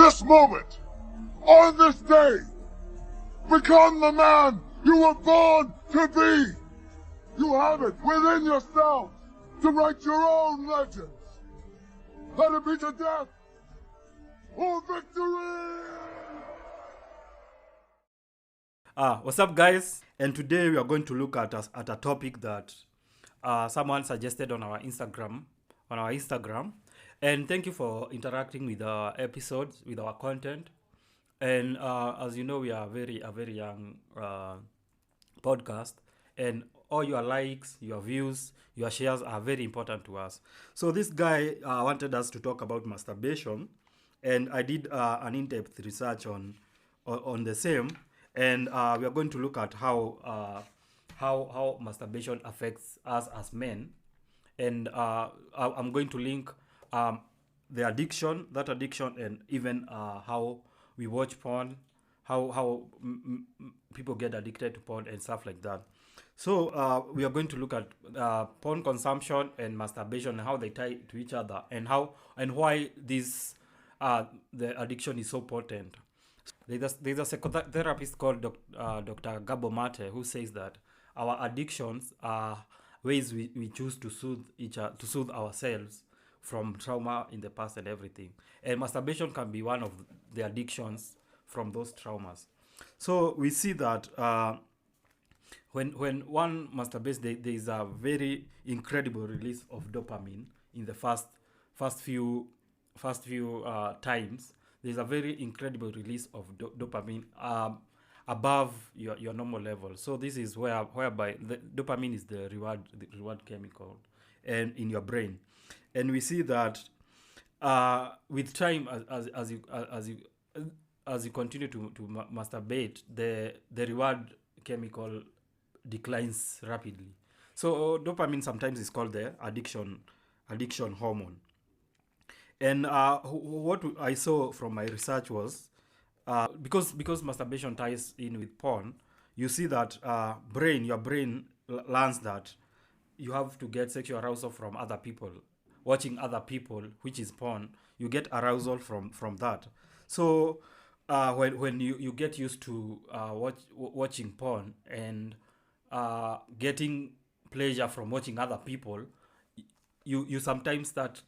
this moment, on this day, become the man you were born to be. You have it within yourself to write your own legends. Let it be to death or victory! What's up, guys? And today we are going to look at a topic that someone suggested on our Instagram. And thank you for interacting with our episodes, with our content. And as you know, we are a very young podcast, and all your likes, your views, your shares are very important to us. So this guy wanted us to talk about masturbation, and I did an in-depth research on the same, and we are going to look at how masturbation affects us as men, and I'm going to link the addiction, and even how we watch porn, how people get addicted to porn and stuff like that. So we are going to look at porn consumption and masturbation and how they tie to each other, and why this the addiction is so potent. There's a psychotherapist called Dr. Gabo Mate, who says that our addictions are ways we choose to soothe ourselves from trauma in the past and everything. And masturbation can be one of the addictions from those traumas. So we see that when one masturbates, there is a very incredible release of dopamine in the first few times. There's a very incredible release of dopamine above your normal level. So this is whereby the dopamine is the reward chemical and in your brain. And we see that with time, as you continue to masturbate, the reward chemical declines rapidly. So dopamine sometimes is called the addiction hormone. And what I saw from my research was because masturbation ties in with porn, you see that your brain learns that you have to get sexual arousal from other people. Watching other people, which is porn, you get arousal from that. So when you get used to watching porn and getting pleasure from watching other people, you sometimes start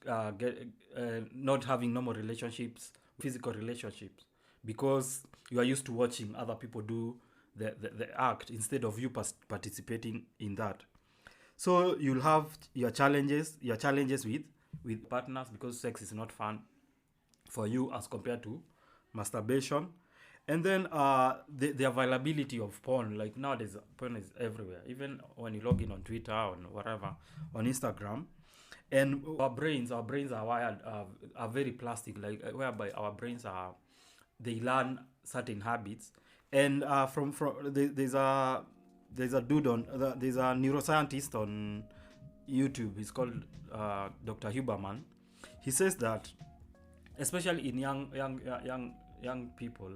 not having normal relationships, physical relationships, because you are used to watching other people do the act instead of you participating in that. So you'll have your challenges with partners, because sex is not fun for you as compared to masturbation. And then the availability of porn, like nowadays porn is everywhere, even when you log in on Twitter or whatever, on Instagram. And our brains are wired, are very plastic, like whereby our brains they learn certain habits. And there's a neuroscientist on YouTube. He's called Dr. Huberman. He says that especially in young people,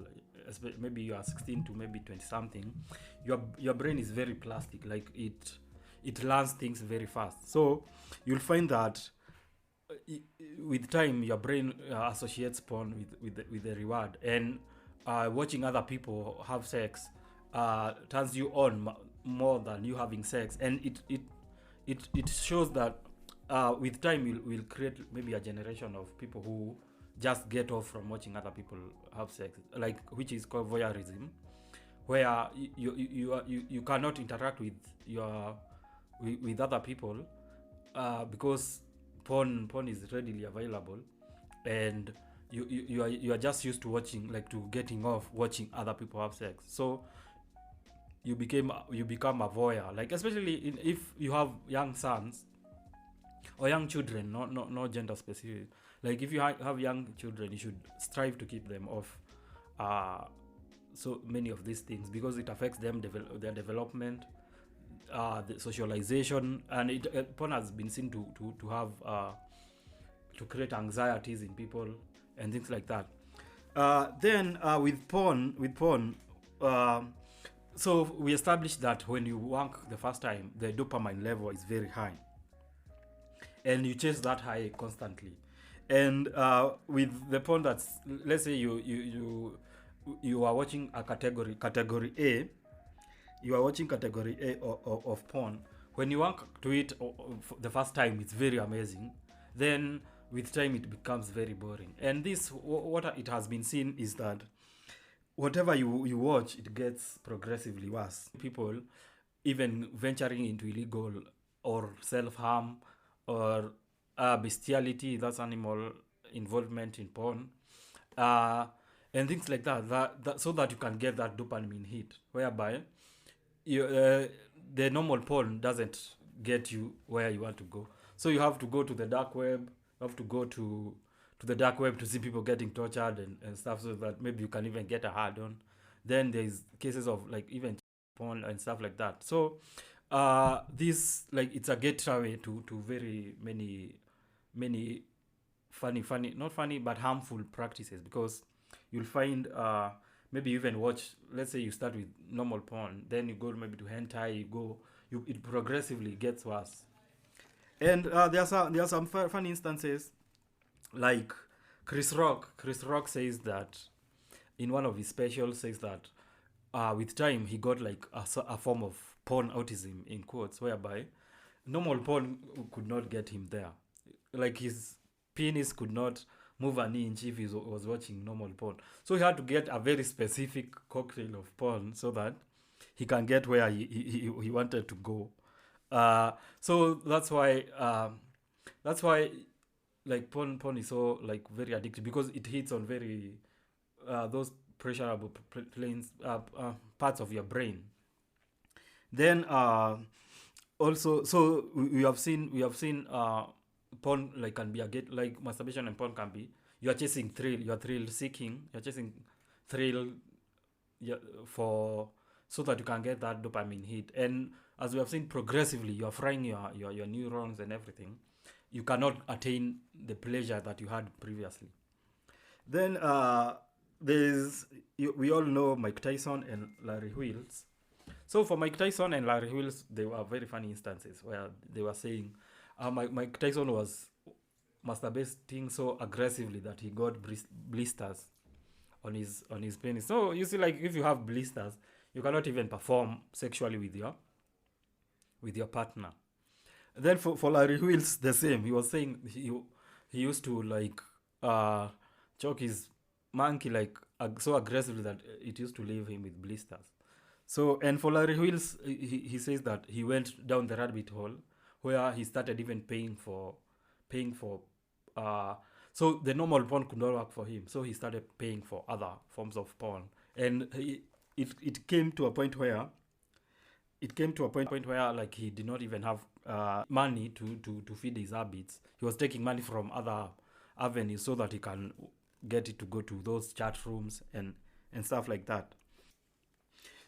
maybe you are 16 to maybe 20 something, your brain is very plastic, like it learns things very fast. So you'll find that with time your brain associates porn with the reward, and watching other people have sex turns you on more than you having sex. And it shows that with time we'll create maybe a generation of people who just get off from watching other people have sex, like, which is called voyeurism, where you cannot interact with other people because porn is readily available, and you are just used to watching, like, to getting off watching other people have sex. So you become a voyeur, like, especially if you have young sons or young children, not gender specific. Like, if you have young children, you should strive to keep them off so many of these things, because it affects them, their development, the socialization, and porn has been seen to have to create anxieties in people and things like that. Then with porn, so we established that when you wank the first time, the dopamine level is very high, and you chase that high constantly. And with the porn that's, let's say you are watching a category A, you are watching category A of porn. When you walk to it for the first time, it's very amazing. Then with time, it becomes very boring. And this, what it has been seen is that whatever you watch, it gets progressively worse. People even venturing into illegal or self-harm or bestiality, that's animal involvement in porn, and things like that, so that you can get that dopamine hit, whereby the normal porn doesn't get you where you want to go. So you have to go to the dark web, you have to go to the dark web to see people getting tortured and stuff, so that maybe you can even get a hard on. Then there's cases of like even porn and stuff like that. So this, like, it's a gateway to very many funny, not funny, but harmful practices, because you'll find maybe you even watch, let's say you start with normal porn, then you go maybe to hentai, it progressively gets worse. And there are some funny instances, like Chris Rock says that in one of his specials, says that with time he got like a form of porn autism, in quotes, whereby normal porn could not get him there. Like his penis could not move an inch if he was watching normal porn. So he had to get a very specific cocktail of porn so that he can get where he wanted to go. So that's why like porn is so like very addictive, because it hits on very those pressurable planes, parts of your brain. Then also, so we have seen porn like can be a get, like masturbation and porn can be, you are chasing thrill, you are thrill seeking, you're chasing thrill, yeah, for, so that you can get that dopamine hit. And as we have seen, progressively you are frying your neurons and everything. You cannot attain the pleasure that you had previously. Then we all know Mike Tyson and Larry Wheels. So for Mike Tyson and Larry Wheels, there were very funny instances where they were saying Mike Tyson was masturbating so aggressively that he got blisters on his penis. So you see, like, if you have blisters, you cannot even perform sexually with your partner. Then for Larry Wheels, the same. He was saying he used to like choke his monkey like so aggressively that it used to leave him with blisters. So, and for Larry Wheels, he says that he went down the rabbit hole where he started even paying for so the normal porn could not work for him, so he started paying for other forms of porn. And it came to a point where like he did not even have money to feed his habits. He was taking money from other avenues so that he can get it to go to those chat rooms and stuff like that.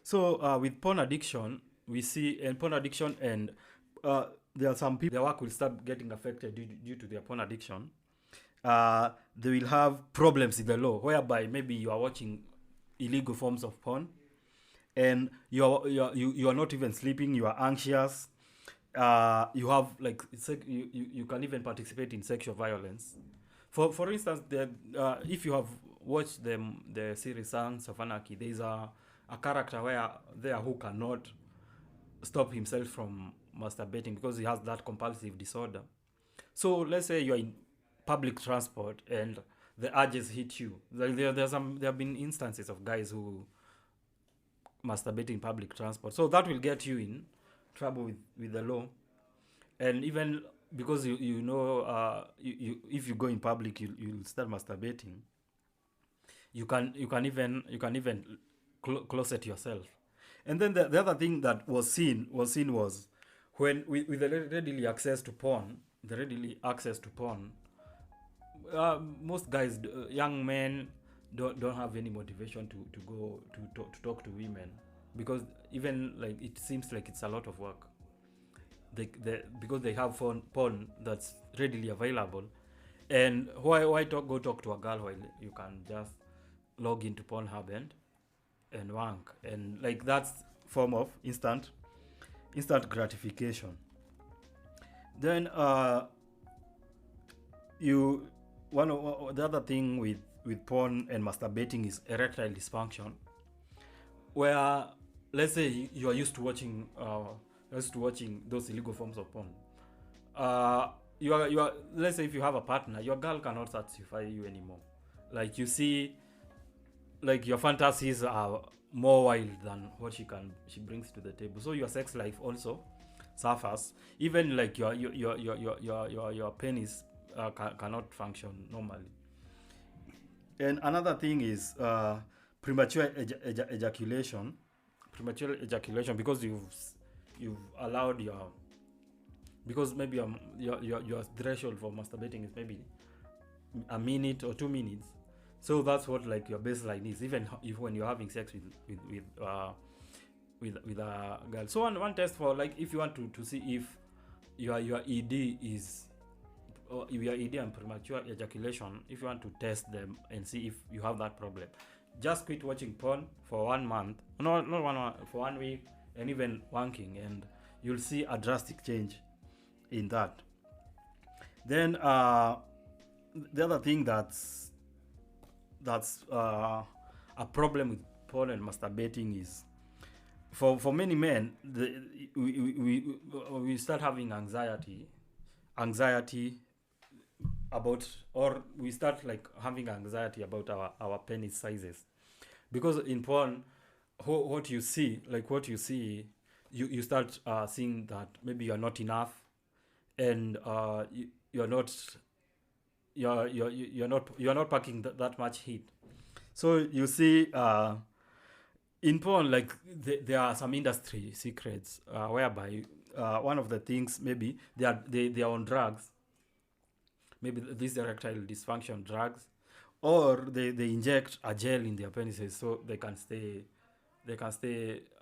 So with porn addiction, we see porn addiction, and there are some people, their work will start getting affected due to their porn addiction. They will have problems in the law, whereby maybe you are watching illegal forms of porn, and you are not even sleeping. You are anxious. You have like you can even participate in sexual violence. For instance, if you have watched the series Sons of Anarchy, there is a character who cannot stop himself from masturbating because he has that compulsive disorder. So let's say you're in public transport and the urges hit you. There have been instances of guys who masturbate in public transport. So that will get you in trouble with the law. And even because you know if you go in public, you'll start masturbating. You can even closet yourself. And then the other thing that was seen was when with the readily access to porn, most guys, young men, don't have any motivation to go to talk to women, because even like it seems like it's a lot of work. Because they have porn that's readily available, and why go talk to a girl while you can just log into Pornhub and wank, and like that's form of instant gratification. Then you the other thing with porn and masturbating is erectile dysfunction, where let's say you are used to watching those illegal forms of porn. You are let's say if you have a partner, your girl cannot satisfy you anymore. Like you see, like your fantasies are more wild than what she brings to the table. So your sex life also suffers. Even like your penis cannot function normally. And another thing is premature ejaculation. Premature ejaculation, because you've allowed because maybe your threshold for masturbating is maybe a minute or 2 minutes. So that's what like your baseline is, even if when you're having sex with a girl. So one test for, like, if you want to see if your ED is, or your ED and premature ejaculation, if you want to test them and see if you have that problem, just quit watching porn for 1 month, no, not 1 month, for 1 week, and even wanking, and you'll see a drastic change in that. Then the other thing that's a problem with porn and masturbating is, for many men, we start having anxiety about, or we start like having anxiety about our penis sizes, because in porn, what you see, you start seeing that maybe you're not enough, and you're not packing that much heat. So you see in porn, like there are some industry secrets whereby one of the things, maybe they are on drugs, maybe these erectile dysfunction drugs, or they inject a gel in their penises so they can stay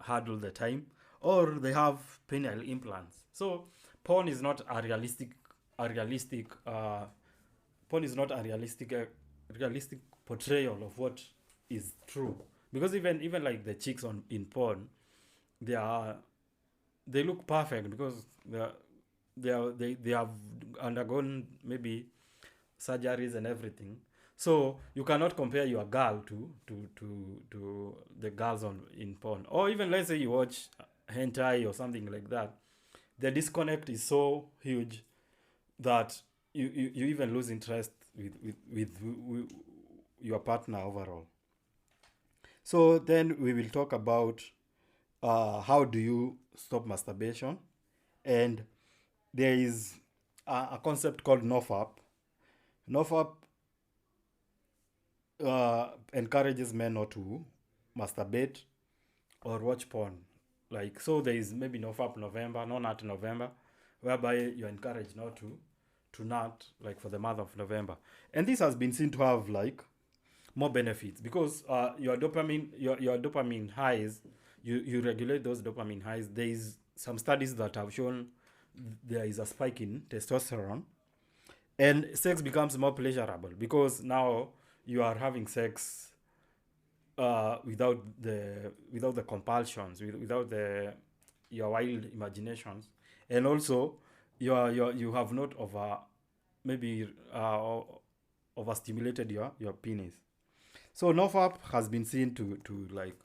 hard all the time, or they have penile implants. So porn is not a realistic portrayal of what is true, because even like the chicks in porn, they look perfect because they have undergone maybe surgeries and everything. So you cannot compare your girl to the girls in porn. Or even let's say you watch hentai or something like that, the disconnect is so huge that you even lose interest with your partner overall. So then we will talk about how do you stop masturbation, and there is a concept called NoFap. NoFap encourages men not to masturbate or watch porn. Like, so there is maybe NoFap November, no nut November, whereby you're encouraged not to nut, like for the month of November. And this has been seen to have like more benefits, because your dopamine highs, you regulate those dopamine highs. There is some studies that have shown there is a spike in testosterone, and sex becomes more pleasurable because now you are having sex without the compulsions, without your wild imaginations, and also you have not overstimulated your penis. So NoFap has been seen to like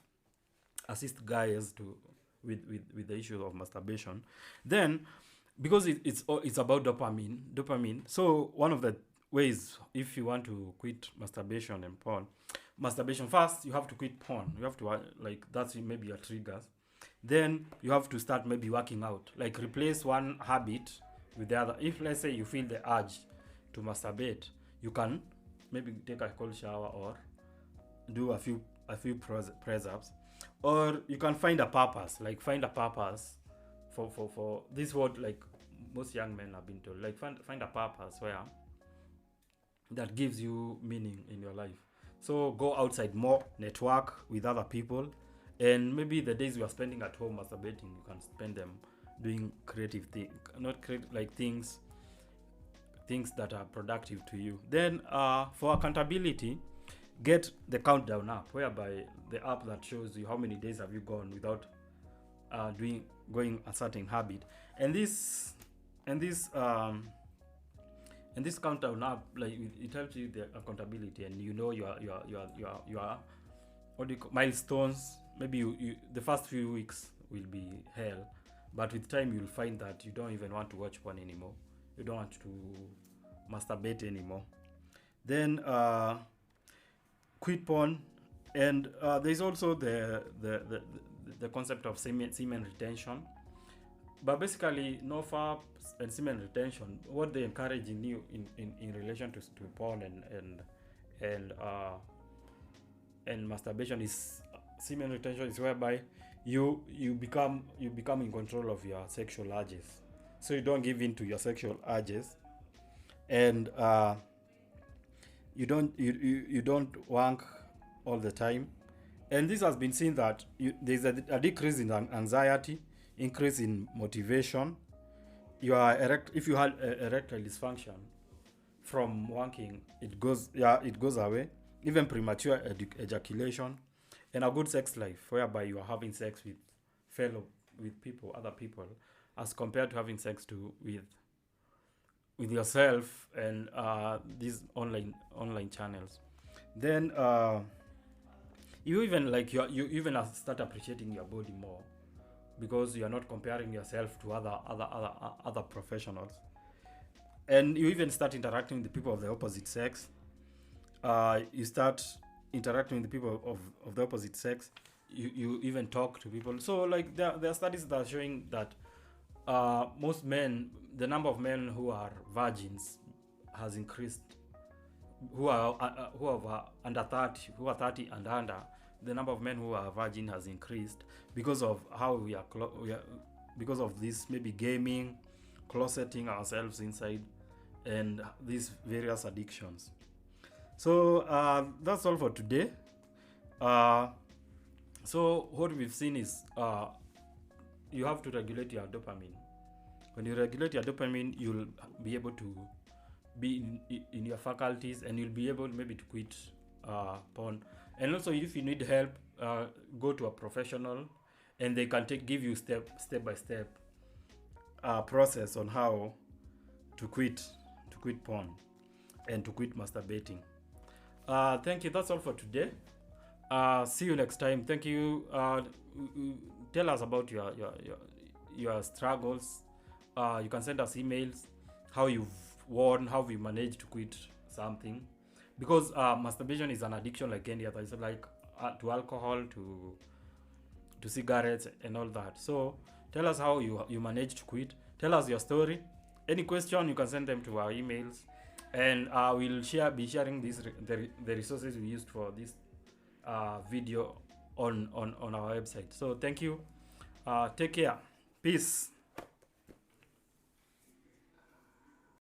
assist guys with the issue of masturbation. Then, because it's about dopamine. So one of the ways, if you want to quit masturbation and porn, masturbation, first you have to quit porn. You have to like, that's maybe your triggers. Then you have to start maybe working out, like replace one habit with the other. If let's say you feel the urge to masturbate, you can maybe take a cold shower or do a few press ups, or you can find a purpose for this, what like most young men have been told, like find a purpose where that gives you meaning in your life. So go outside more, network with other people, and maybe the days you are spending at home masturbating, you can spend them doing creative things, things that are productive to you. Then for accountability, get the countdown app, whereby the app that shows you how many days have you gone without going a certain habit. And this And this countdown up, like it helps you the accountability, and you know your what do you call, milestones. Maybe the first few weeks will be hell, but with time you'll find that you don't even want to watch porn anymore. You don't want to masturbate anymore. Then quit porn, and there's also the concept of semen retention. But basically, no FAP and semen retention, what they encourage in you in relation to porn and masturbation is semen retention is whereby you become in control of your sexual urges, so you don't give in to your sexual urges, and you don't wank all the time. And this has been seen that there's a decrease in anxiety, increase in motivation. If you had erectile dysfunction from wanking, it goes away. Even premature ejaculation, and a good sex life whereby you are having sex with other people, as compared to having sex with yourself and these online channels. Then you even start appreciating your body more, because you are not comparing yourself to other professionals, and you even start interacting with the people of the opposite sex. You start interacting with the people of the opposite sex. You even talk to people. So like there are studies that are showing that most men, the number of men who are virgins has increased, who are under 30, who are 30 and under. The number of men who are virgin has increased because of how we are because of this, maybe gaming, closeting ourselves inside, and these various addictions. So that's all for today. So what we've seen is you have to regulate your dopamine. When you regulate your dopamine, you'll be able to be in your faculties, and you'll be able maybe to quit porn. And also, if you need help, go to a professional, and they can give you step by step process on how to quit porn and to quit masturbating. Thank you. That's all for today. See you next time. Thank you. Tell us about your struggles. You can send us emails, how you've won, how you managed to quit something, because masturbation is an addiction like any other. It's like to alcohol, to cigarettes, and all that. So tell us how you managed to quit. Tell us your story. Any question, you can send them to our emails, and we'll be sharing the resources we used for this video on our website. So thank you. Take care. Peace.